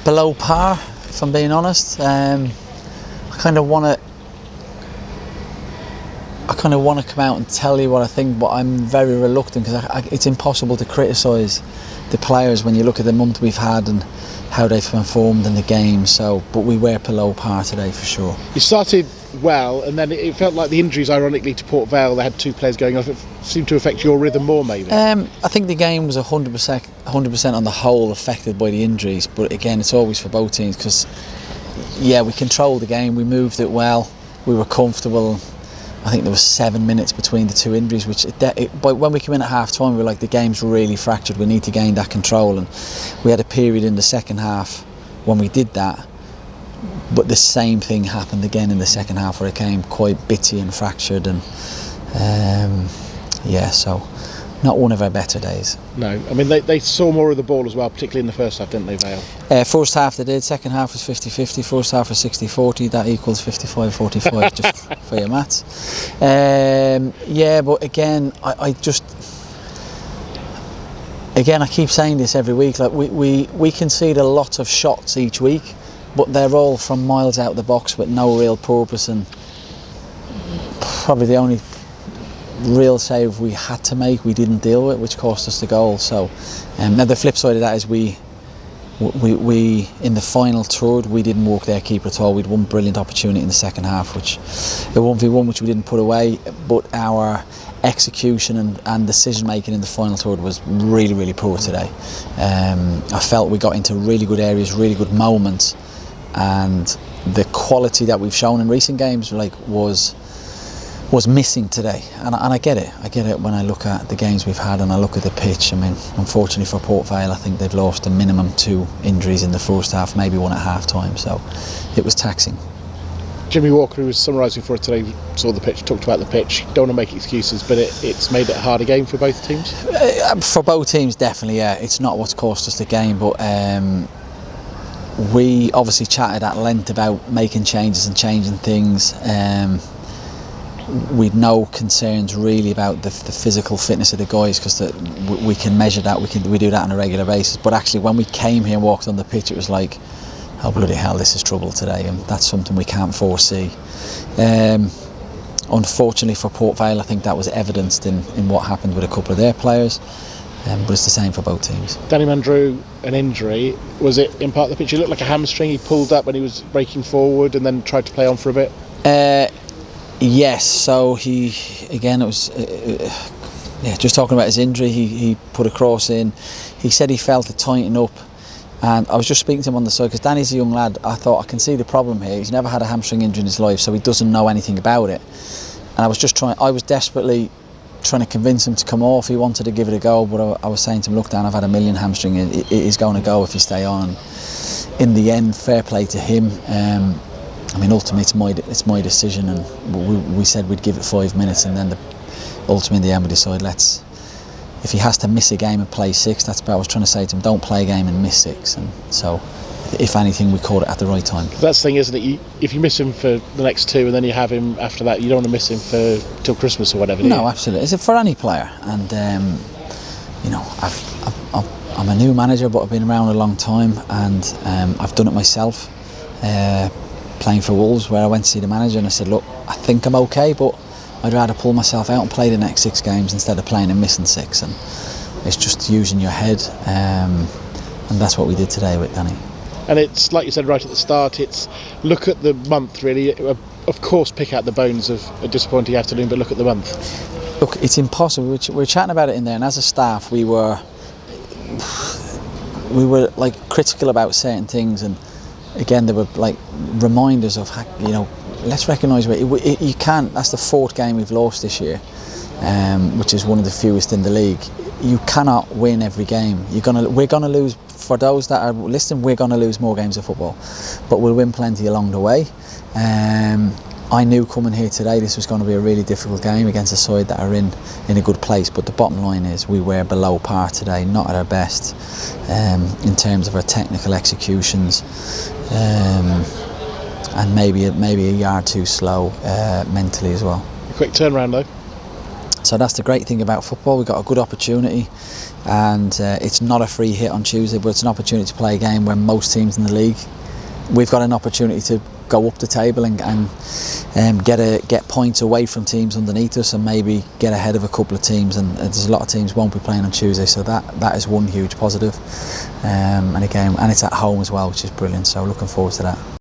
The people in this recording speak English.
below par, if I'm being honest. I kind of want to come out and tell you what I think, but I'm very reluctant because it's impossible to criticise the players when you look at the month we've had and how they've performed in the game. So, but we were below par today for sure. You started well, and then it felt like the injuries, ironically, to Port Vale, they had two players going off. It seemed to affect your rhythm more, maybe. I think the game was 100% on the whole affected by the injuries, but again, it's always for both teams because, yeah, we controlled the game, we moved it well, we were comfortable. I think there was 7 minutes between the two injuries, but when we came in at half time, we were like, the game's really fractured, we need to gain that control. And we had a period in the second half when we did that, but the same thing happened again in the second half where it came quite bitty and fractured. And so not one of our better days. No, I mean, they saw more of the ball as well, particularly in the first half, didn't they, Vale? First half they did, second half was 50-50, first half was 60-40, that equals 55-45 just for your maths. But again, I keep saying this every week, like we concede a lot of shots each week, but they're all from miles out of the box with no real purpose, and probably the only real save we had to make we didn't deal with, which cost us the goal. So now the flip side of that is we in the final third we didn't walk their keeper at all. We'd one brilliant opportunity in the second half, which a 1v1 which we didn't put away, but our execution and decision making in the final third was really, really poor today. I felt we got into really good areas, really good moments, and the quality that we've shown in recent games was missing today, and I get it when I look at the games we've had and I look at the pitch. I mean, unfortunately for Port Vale, I think they've lost a minimum 2 injuries in the first half, maybe one at half time, so it was taxing. Jimmy Walker, who was summarising for us today, saw the pitch, talked about the pitch. Don't want to make excuses, but it's made it a harder game for both teams? For both teams, definitely, yeah. It's not what's cost us the game, but we obviously chatted at length about making changes and changing things. We'd no concerns really about the physical fitness of the guys, because we can measure that, we do that on a regular basis. But actually when we came here and walked on the pitch, it was like, oh bloody hell, this is trouble today, and that's something we can't foresee. Unfortunately for Port Vale, I think that was evidenced in what happened with a couple of their players, but it's the same for both teams. Danny Mann drew an injury. Was it in part of the pitch? It looked like a hamstring. He pulled up when he was breaking forward and then tried to play on for a bit. Yes, so he, again, it was just talking about his injury, he put a cross in. He said he felt it tighten up, and I was just speaking to him on the side, because Danny's a young lad. I thought, I can see the problem here. He's never had a hamstring injury in his life, so he doesn't know anything about it. And I was desperately trying to convince him to come off. He wanted to give it a go, but I was saying to him, look Dan, I've had a million hamstring, it is going to go if you stay on. In the end, fair play to him. I mean, ultimately it's my decision, and we said we'd give it 5 minutes, and then ultimately in the end we decided, if he has to miss a game and play 6, that's what I was trying to say to him, don't play a game and miss 6. And so, if anything, we caught it at the right time. That's the thing, isn't it? If you miss him for the next 2 and then you have him after that, you don't want to miss him till Christmas or whatever, do you? No, absolutely. It's for any player, and I'm a new manager, but I've been around a long time, and I've done it myself. Playing for Wolves, where I went to see the manager and I said, look, I think I'm okay, but I'd rather pull myself out and play the next 6 games instead of playing and missing 6. And it's just using your head, and that's what we did today with Danny. And it's like you said right at the start, it's look at the month really. Of course, pick out the bones of a disappointing afternoon, but look at the month. Look, it's impossible. We're chatting about it in there, and as a staff we were like critical about certain things, and again, there were like reminders of, let's recognise you can't. That's the 4th game we've lost this year, which is one of the fewest in the league. You cannot win every game. We're gonna lose. For those that are listening, we're gonna lose more games of football, but we'll win plenty along the way. I knew coming here today this was going to be a really difficult game against a side that are in a good place, but the bottom line is we were below par today, not at our best in terms of our technical executions, and maybe a yard too slow mentally as well. A quick turnaround though. So that's the great thing about football. We've got a good opportunity, and it's not a free hit on Tuesday, but it's an opportunity to play a game where most teams in the league, we've got an opportunity to go up the table and get points away from teams underneath us, and maybe get ahead of a couple of teams. And there's a lot of teams won't be playing on Tuesday, so that is one huge positive. And it's at home as well, which is brilliant. So looking forward to that.